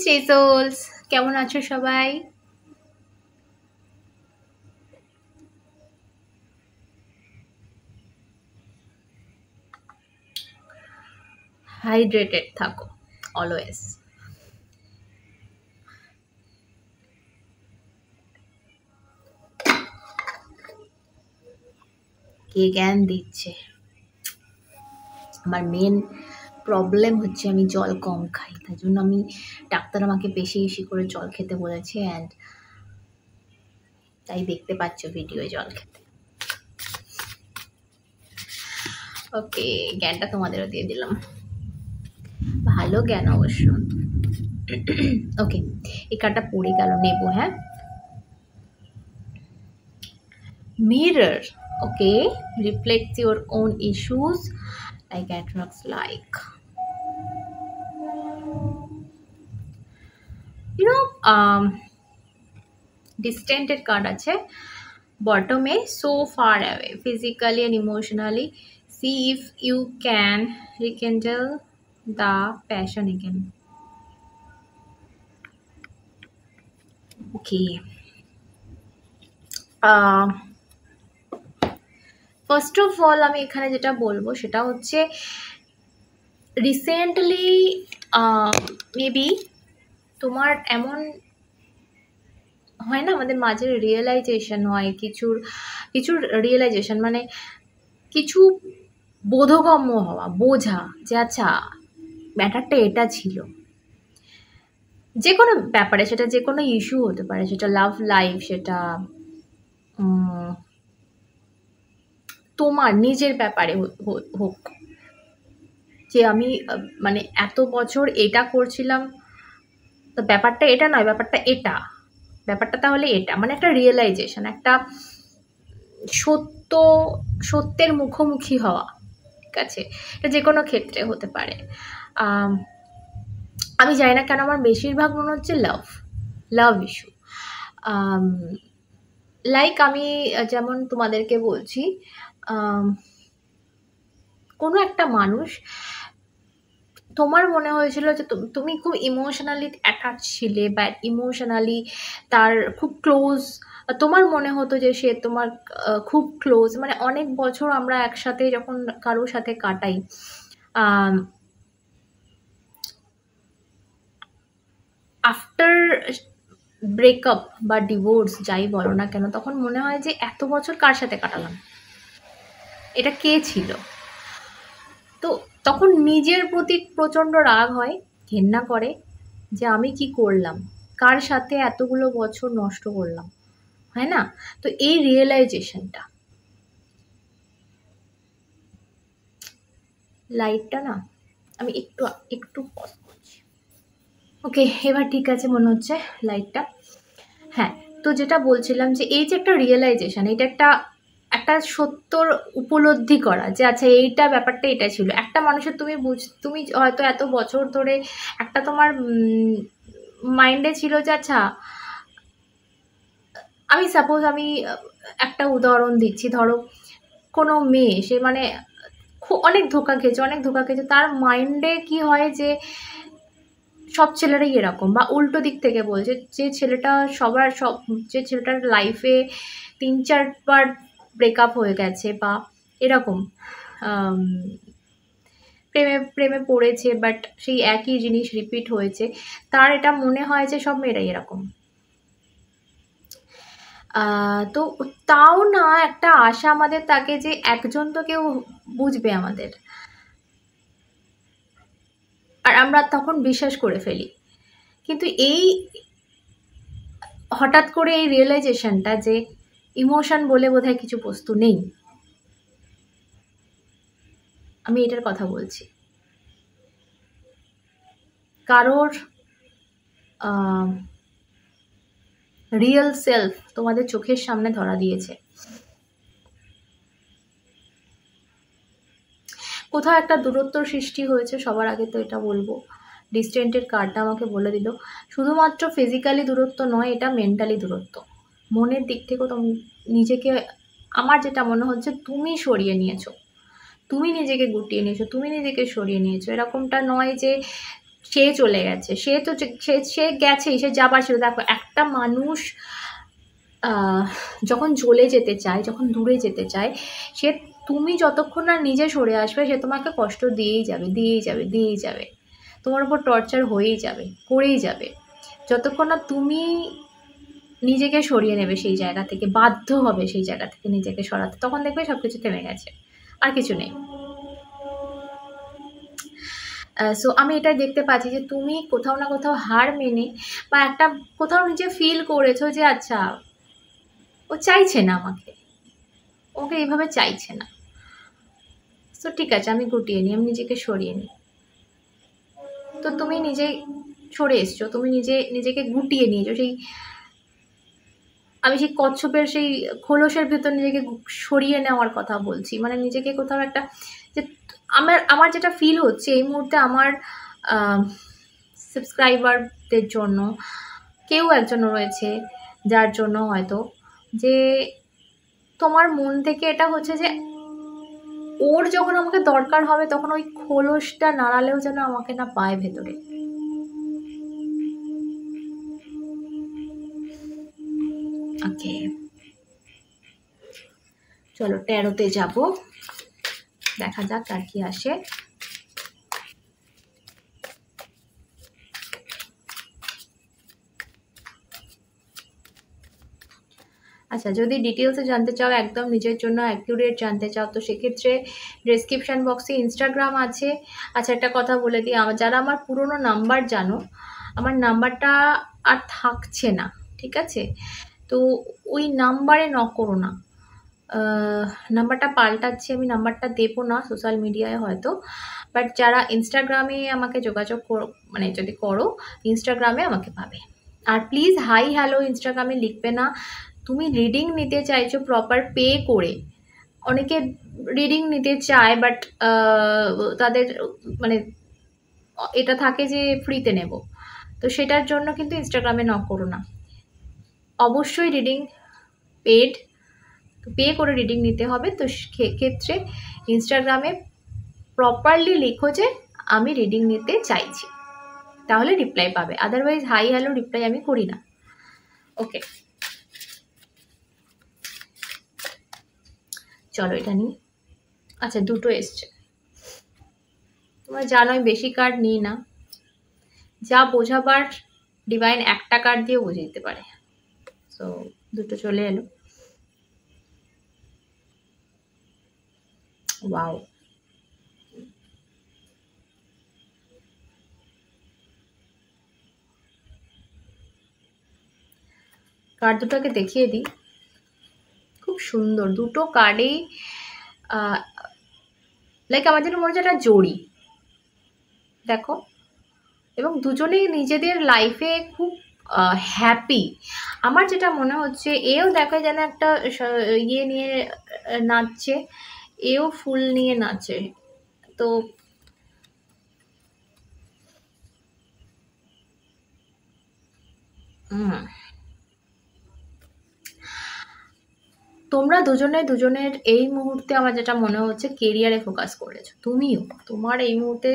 Stay sols, কেমন আছো সবাই? হাইড্রেটেড থাকো অলওয়েজ। কে জ্ঞান দিচ্ছে? আমার মেন প্রবলেম হচ্ছে আমি জল কম খাই, তাই জন্য আমি ডাক্তার আমাকে বেশি বেশি করে জল খেতে বলেছে, অ্যান্ড তাই দেখতে পাচ্ছ ভিডিওয়ে জল খেতে। ওকে, জ্ঞানটা তোমাদেরও দিয়ে দিলাম, ভালো জ্ঞান অবশ্য। ওকে, এই কার্ডটা পড়ে গেল, নেবো। হ্যাঁ, mirror. Okay, reflects your own issues like attracts like, you know, distanted card আছে bottom-এ, so far away physically and emotionally. See if you can rekindle the passion again. Okay, first of all আমি এখানে যেটা বলবো সেটা হচ্ছে recently maybe তোমার এমন হয় না, আমাদের মাঝে রিয়েলাইজেশন হয়, কিছুর রিয়েলাইজেশন মানে কিছু বোধগম্য হওয়া, বোঝা যে আচ্ছা ম্যাটারটা এটা ছিল। যে কোনো ব্যাপারে, সেটা যে কোনো ইস্যু হতে পারে, সেটা লাভ লাইফ, সেটা তোমার নিজের ব্যাপারে হোক, যে আমি মানে এত বছর এটা করছিলাম, তো ব্যাপারটা এটা নয়, ব্যাপারটা এটা, ব্যাপারটা তাহলে এটা, মানে একটা রিয়েলাইজেশন, একটা সত্যের মুখোমুখি হওয়া। ঠিক আছে, এটা যে কোনো ক্ষেত্রে হতে পারে। আমি জানি না কেন আমার বেশিরভাগ মনে হচ্ছে লাভ ইস্যু। লাইক আমি যেমন তোমাদেরকে বলছি, কোনো একটা মানুষ তোমার মনে হয়েছিল যে তুমি খুব ইমোশনালি অ্যাটাচ ছিলে, বা ইমোশনালি তার খুব ক্লোজ, তোমার মনে হতো যে সে তোমার খুব ক্লোজ, মানে অনেক বছর আমরা একসাথে যখন কারোর সাথে কাটাই, আফটার ব্রেকআপ বা ডিভোর্স যাই বলো না কেন, তখন মনে হয় যে এত বছর কার সাথে কাটালাম, এটা কে ছিল। তো তখন নিজের প্রতি প্রচণ্ড রাগ হয়, ঘেন্না করে যে আমি কি করলাম, কার সাথে এতগুলো বছর নষ্ট করলাম, হয় না? তো এই রিয়েলাইজেশনটা, লাইটটা না আমি একটু পজ করছি। ওকে, এবার ঠিক আছে মনে হচ্ছে লাইটটা। হ্যাঁ, তো যেটা বলছিলাম যে এই যে একটা রিয়েলাইজেশন, এটা একটা সত্যর উপলব্ধি করা যে আচ্ছা এইটা ব্যাপারটা এটা ছিল। একটা মানুষের তুমি হয়তো এত বছর ধরে একটা তোমার মাইন্ডে ছিল যে আচ্ছা, আমি সাপোজ আমি একটা উদাহরণ দিচ্ছি, ধরো কোনো মেয়ে, সে মানে অনেক ধোকা খেয়েছে, তার মাইন্ডে কি হয় যে সব ছেলেরাই এরকম, বা উল্টো দিক থেকে বলছে, যে ছেলেটার লাইফে 3-4 বার ব্রেকআপ হয়ে গেছে, বা এরকম প্রেমে পড়েছে, বাট সেই একই জিনিস রিপিট হয়েছে, তার এটা মনে হয় যে সব মেয়েরাই এরকম। তো তাও না একটা আশা আমাদের থাকে যে একজন তো কেউ বুঝবে আমাদের, আর আমরা তখন বিশ্বাস করে ফেলি। কিন্তু এই হঠাৎ করে এই রিয়েলাইজেশনটা যে ইমোশন বলে বোধহয় কিছু বস্তু নেই, আমি এটার কথা বলছি। কারোর রিয়েল সেলফ তোমাদের চোখের সামনে ধরা দিয়েছে, কোথাও একটা দূরত্ব সৃষ্টি হয়েছে। সবার আগে তো এটা বলবো, ডিস্টেন্টের কার্ডটা আমাকে বলে দিল শুধুমাত্র ফিজিক্যালি দূরত্ব নয়, এটা মেন্টালি দূরত্ব, মনের দিক থেকেও তুমি নিজেকে, আমার যেটা মনে হচ্ছে তুমি সরিয়ে নিয়েছো, তুমি নিজেকে গুটিয়ে নিয়েছো, তুমি নিজেকে সরিয়ে নিয়েছো। এরকমটা নয় যে সে চলে গেছে, সে তো সে গেছেই, সে যাবার ছিল। দেখো একটা মানুষ যখন চলে যেতে চায়, যখন দূরে যেতে চায়, সে তুমি যতক্ষণ না নিজে সরে আসবে সে তোমাকে কষ্ট দিয়েই যাবে, দিয়েই যাবে, দিয়েই যাবে, তোমার উপর টর্চার হয়েই যাবে, করেই যাবে, যতক্ষণ না তুমি নিজেকে সরিয়ে নেবে সেই জায়গা থেকে, বাধ্য হবে সেই জায়গা থেকে নিজেকে সরাতে, তখন দেখবে সব কিছু থেমে গেছে, আর কিছু নেই। সো আমি এটা দেখতে পাচ্ছি যে তুমি কোথাও না কোথাও হার মেনে বা একটা কোথাও নিজে ফিল করেছো যে আচ্ছা ও চাইছে না আমাকে, ওকে এইভাবে চাইছে না, তো ঠিক আছে আমি গুটিয়ে নিই, আমি নিজেকে সরিয়ে নিই। তো তুমি নিজে সরে এসছো, তুমি নিজেকে গুটিয়ে নিয়েছো, সেই আমি সেই কচ্ছপের সেই খোলসের ভেতর নিজেকে সরিয়ে নেওয়ার কথা বলছি, মানে নিজেকে কোথাও একটা যে আমার আমার যেটা ফিল হচ্ছে এই মুহূর্তে আমার সাবস্ক্রাইবারদের জন্য কেউ একজন রয়েছে যার জন্য হয়তো যে তোমার মন থেকে এটা হচ্ছে যে ওর যখন আমাকে দরকার হবে তখন ওই খোলসটা নাড়ালেও যেন আমাকে না পায় ভেতরে। ওকে, চলো 13-তে যাব, দেখা যাক আর কি আসে। আচ্ছা, যদি ডিটেলসে জানতে চাও, একদম নিজের জন্য অ্যাকিউরেট জানতে চাও, তো সেক্ষেত্রে ডেসক্রিপশন বক্সে ইনস্টাগ্রাম আছে। আচ্ছা একটা কথা বলে দিই, যারা আমার পুরনো নাম্বার জানো, আমার নাম্বারটা আর থাকছে না, ঠিক আছে? তো ওই নাম্বারে নক করো না, নাম্বারটা পাল্টাচ্ছি, আমি নাম্বারটা দেবো না সোশ্যাল মিডিয়ায় হয়তো, বাট যারা ইনস্টাগ্রামে আমাকে যোগাযোগ করো, মানে যদি করো ইনস্টাগ্রামে আমাকে পাবে। আর প্লিজ হাই হ্যালো ইনস্টাগ্রামে লিখবে না, তুমি রিডিং নিতে চাইছো প্রপার পে করে। অনেকে রিডিং নিতে চায় বাট তাদের মানে এটা থাকে যে ফ্রিতে নেব, তো সেটার জন্য কিন্তু ইনস্টাগ্রামে নক করো না, অবশ্যই রিডিং পেড, পে করে রিডিং নিতে হবে। তো ক্ষেত্রে ইনস্টাগ্রামে প্রপারলি লিখো যে আমি রিডিং নিতে চাইছি, তাহলে রিপ্লাই পাবে, আদারওয়াইজ হাই হ্যালো রিপ্লাই আমি করি না। ওকে, চলো এটা নিই। আচ্ছা দুটো এসছে, তোমরা জানোই বেশি কার্ড নিই না, যা বোঝাবার ডিভাইন একটা কার্ড দিয়ে বুঝে দিতে পারে। সো দুটো চলে এলো। ওয়াও, কার্ড দুটোকে দেখিয়ে দিই, খুব সুন্দর দুটো কার্ডেই, লাইক আমাদের মনে হচ্ছে একটা জড়ি, দেখো, এবং দুজনেই নিজেদের লাইফে খুব হ্যাপি। আমার যেটা মনে হচ্ছে এও দেখো যেন একটা ইয়ে নিয়ে নাচছে, এও ফুল নিয়ে নাচে, তো তোমরা দুজনের এই মুহূর্তে আমার যেটা মনে হচ্ছে কেরিয়ারে ফোকাস করেছো, তুমিও, তোমার এই মুহূর্তে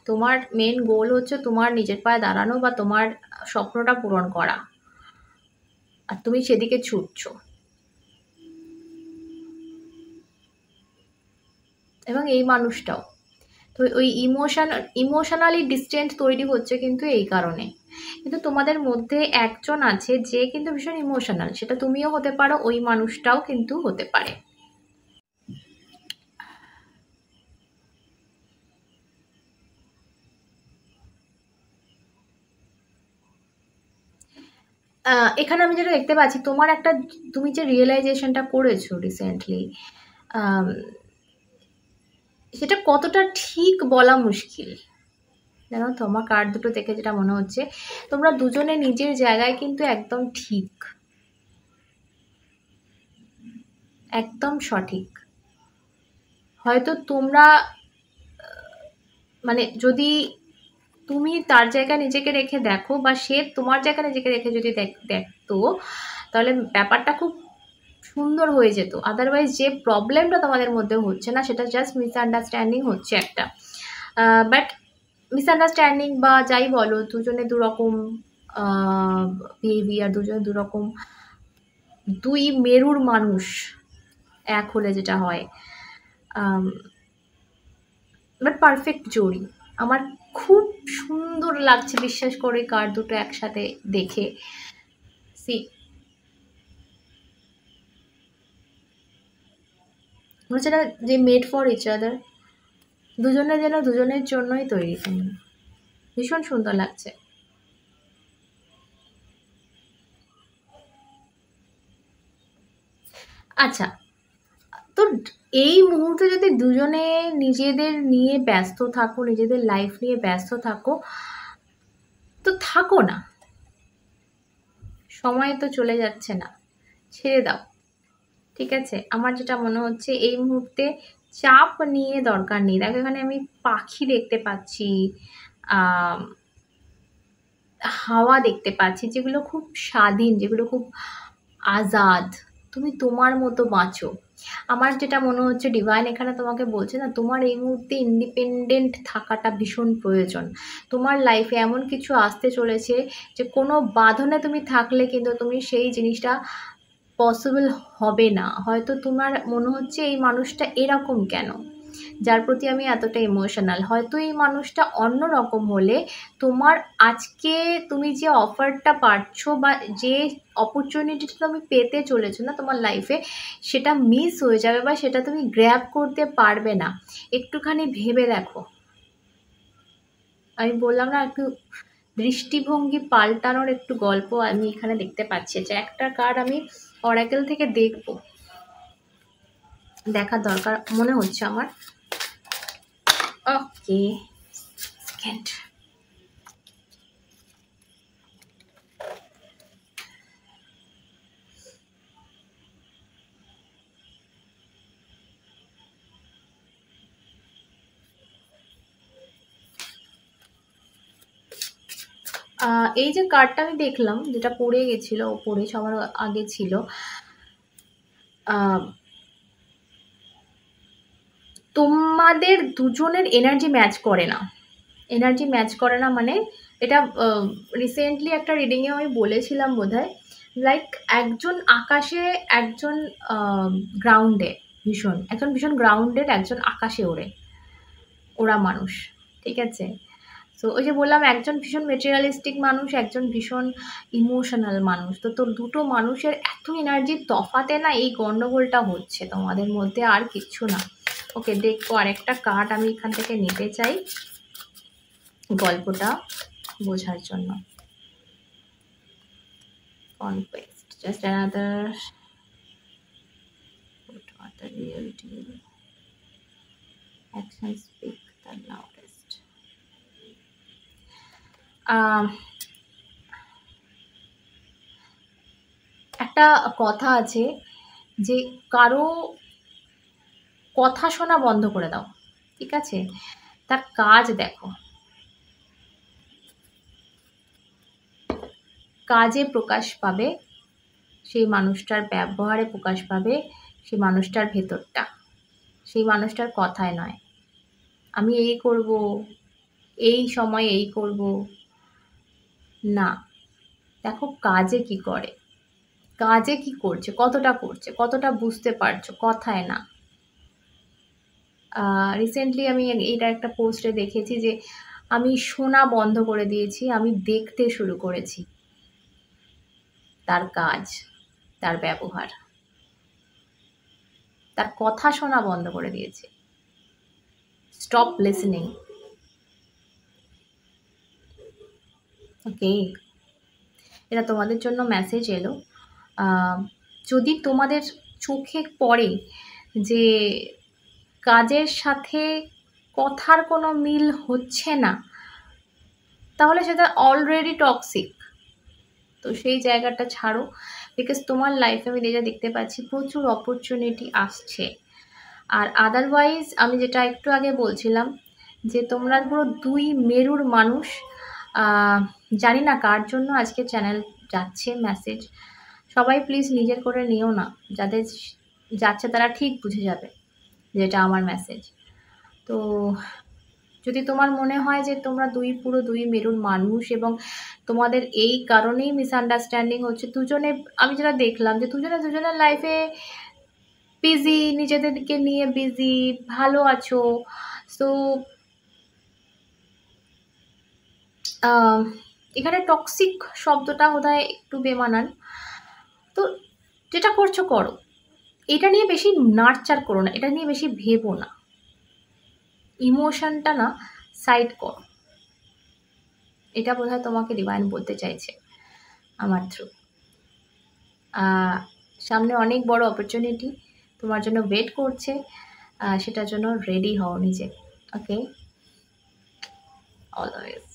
তোমার মেন গোল হচ্ছে তোমার নিজের পায়ে দাঁড়ানো বা তোমার স্বপ্নটা পূরণ করা, আর তুমি সেদিকে ছুটছো। এবং এই মানুষটাও তো ওই ইমোশনালি ডিস্টেন্ট তৈরি হচ্ছে কিন্তু এই কারণে, কিন্তু তোমাদের মধ্যে একজন আছে যে কিন্তু ভীষণ ইমোশনাল, সেটা তুমিও হতে পারো, ওই মানুষটাও কিন্তু হতে পারে। এখানে আমি যেটা দেখতে পাচ্ছি তোমার একটা, তুমি যে রিয়েলাইজেশনটা করেছো রিসেন্টলি, সেটা কতটা ঠিক বলা মুশকিল, জানো তো আমার কার্ড দুটো দেখে যেটা মনে হচ্ছে তোমরা দুজনে নিজের জায়গায় কিন্তু একদম ঠিক, একদম সঠিক। হয়তো তোমরা মানে যদি তুমি তার জায়গায় নিজেকে রেখে দেখো বা সে তোমার জায়গায় নিজেকে রেখে যদি দেখতো, তাহলে ব্যাপারটা খুব সুন্দর হয়ে যেত। আদারওয়াইজ যে প্রবলেমটা তোমাদের মধ্যে হচ্ছে না সেটা জাস্ট মিসআন্ডারস্ট্যান্ডিং হচ্ছে একটা, বাট মিসআন্ডারস্ট্যান্ডিং বা যাই বলো, দুজনে দুরকম বিহেভিয়ার, দুজনে দুরকম, দুই মেরুর মানুষ এক হলে যেটা হয়, বাট পারফেক্ট জোড়ি। আমার খুব সুন্দর লাগছে বিশ্বাস করে কার দুটো একসাথে দেখে। সি, মনে হচ্ছে না যে মেড ফর ইচ আদার, দুজনে যেন দুজনের জন্যই তৈরি। ভীষণ সুন্দর লাগছে। আচ্ছা, তো এই মুহূর্তে যদি দুজনে নিজেদের নিয়ে ব্যস্ত থাকো, নিজেদের লাইফ নিয়ে ব্যস্ত থাকো, তো থাকো না, সময় তো চলে যাচ্ছে না, ছেড়ে দাও। ঠিক আছে, আমার যেটা মনে হচ্ছে এই মুহূর্তে চাপ নিয়ে দরকার নেই। দেখো এখানে আমি পাখি দেখতে পাচ্ছি, আহ হাওয়া দেখতে পাচ্ছি, যেগুলো খুব স্বাধীন, যেগুলো খুব আজাদ। তুমি তোমার মতো বাঁচো। আমার যেটা মনে হচ্ছে ডিভাইন এখানে তোমাকে বলছে না, তোমার এই মুহূর্তে ইন্ডিপেন্ডেন্ট থাকাটা ভীষণ প্রয়োজন। তোমার লাইফে এমন কিছু আসতে চলেছে যে কোনো বাঁধনে তুমি থাকলে কিন্তু তুমি সেই জিনিসটা পসিবল হবে না। হয়তো তোমার মনে হচ্ছে এই মানুষটা এরকম কেন, যার প্রতি আমি এতটা ইমোশনাল, হয়তো এই মানুষটা অন্য রকম হলে তোমার আজকে তুমি যে অফারটা পাচ্ছ বা যে অপরচুনিটিটা তুমি পেতে চলেছো না তোমার লাইফে, সেটা মিস হয়ে যাবে বা সেটা তুমি গ্র্যাব করতে পারবে না। একটুখানি ভেবে দেখো। আমি বললাম না, একটু দৃষ্টিভঙ্গি পাল্টানোর একটু গল্প আমি এখানে দেখতে পাচ্ছি। যে একটা কার্ড আমি অরাকেল থেকে দেখবো, দেখার দরকার মনে হচ্ছে আমার। ওকে, সেকেন্ড। এই যে কার্ডটা আমি দেখলাম, যেটা পড়ে গেছিল, পড়ে সবার আগে ছিল, তোমাদের দুজনের এনার্জি ম্যাচ করে না। এনার্জি ম্যাচ করে না মানে, এটা রিসেন্টলি একটা রিডিংয়ে আমি বলেছিলাম বোধহয়, লাইক একজন আকাশে, একজন গ্রাউন্ডে, একজন ভীষণ গ্রাউন্ডেড, একজন আকাশে ওরা মানুষ। ঠিক আছে, তো ওই যে বললাম একজন ভীষণ মেটেরিয়ালিস্টিক মানুষ, একজন ভীষণ ইমোশনাল মানুষ। তো তোর দুটো মানুষের এত এনার্জির তফাতে না এই গন্ডগোলটা হচ্ছে তোমাদের মধ্যে, আর কিচ্ছু না। ওকে, দেখবো আরেকটা কার্ড আমি এখান থেকে নিতে চাই গল্পটা বোঝার জন্য। Conquest, just another, what the real deal, action speak the loudest. একটা কথা আছে যে কারো কথা শোনা বন্ধ করে দাও। ঠিক আছে, তার কাজ দেখো, কাজে প্রকাশ পাবে, সেই মানুষটার ব্যবহারে প্রকাশ পাবে, সেই মানুষটার ভেতরটা, সেই মানুষটার কথায় নয়। আমি এই করব, এই সময় এই করব না, দেখো কাজে কি করে, কাজে কি করছে, কতটা বুঝতে পারছো, কথায় না। রিসেন্টলি আমি এটা একটা পোস্টে দেখেছি যে আমি শোনা বন্ধ করে দিয়েছি, আমি দেখতে শুরু করেছি তার কাজ, তার ব্যবহার, তার কথা শোনা বন্ধ করে দিয়েছি। Stop listening. ওকে, এটা তোমাদের জন্য মেসেজ এলো। যদি তোমাদের চোখে পড়ে যে কাজের সাথে কথার কোনো মিল হচ্ছে না, তাহলে সেটা অলরেডি টক্সিক। তো সেই জায়গাটা ছাড়ো, বিকজ তোমার লাইফে আমি যেটা দেখতে পাচ্ছি প্রচুর অপরচুনিটি আসছে। আর আদারওয়াইজ আমি যেটা একটু আগে বলছিলাম যে তোমরা পুরো দুই মেরুর মানুষ। জানি না কার জন্য আজকে চ্যানেল যাচ্ছে মেসেজ, সবাই প্লিজ নিজের করে নিও না, যাদের যাচ্ছে তারা ঠিক বুঝে যাবে যেটা আমার মেসেজ। তো যদি তোমার মনে হয় যে তোমরা পুরো দুই মেরুর মানুষ এবং তোমাদের এই কারণেই মিসআন্ডারস্ট্যান্ডিং হচ্ছে দুজনে, আমি যেটা দেখলাম যে দুজনে দুজনের লাইফে বিজি, নিজেদেরকে নিয়ে বিজি, ভালো আছো। সো এখানে টক্সিক শব্দটা বোধহয় একটু বেমানান। তো যেটা করছো করো, এটা নিয়ে বেশি নার্চার করো না, এটা নিয়ে বেশি ভেবো না, ইমোশনটা না সাইড করো। এটা বোধহয় তোমাকে ডিভাইন বলতে চাইছে আমার থ্রু। সামনে অনেক বড় অপরচুনিটি তোমার জন্য ওয়েট করছে, সেটার জন্য রেডি হও নিজে। ওকে, অলওয়েজ।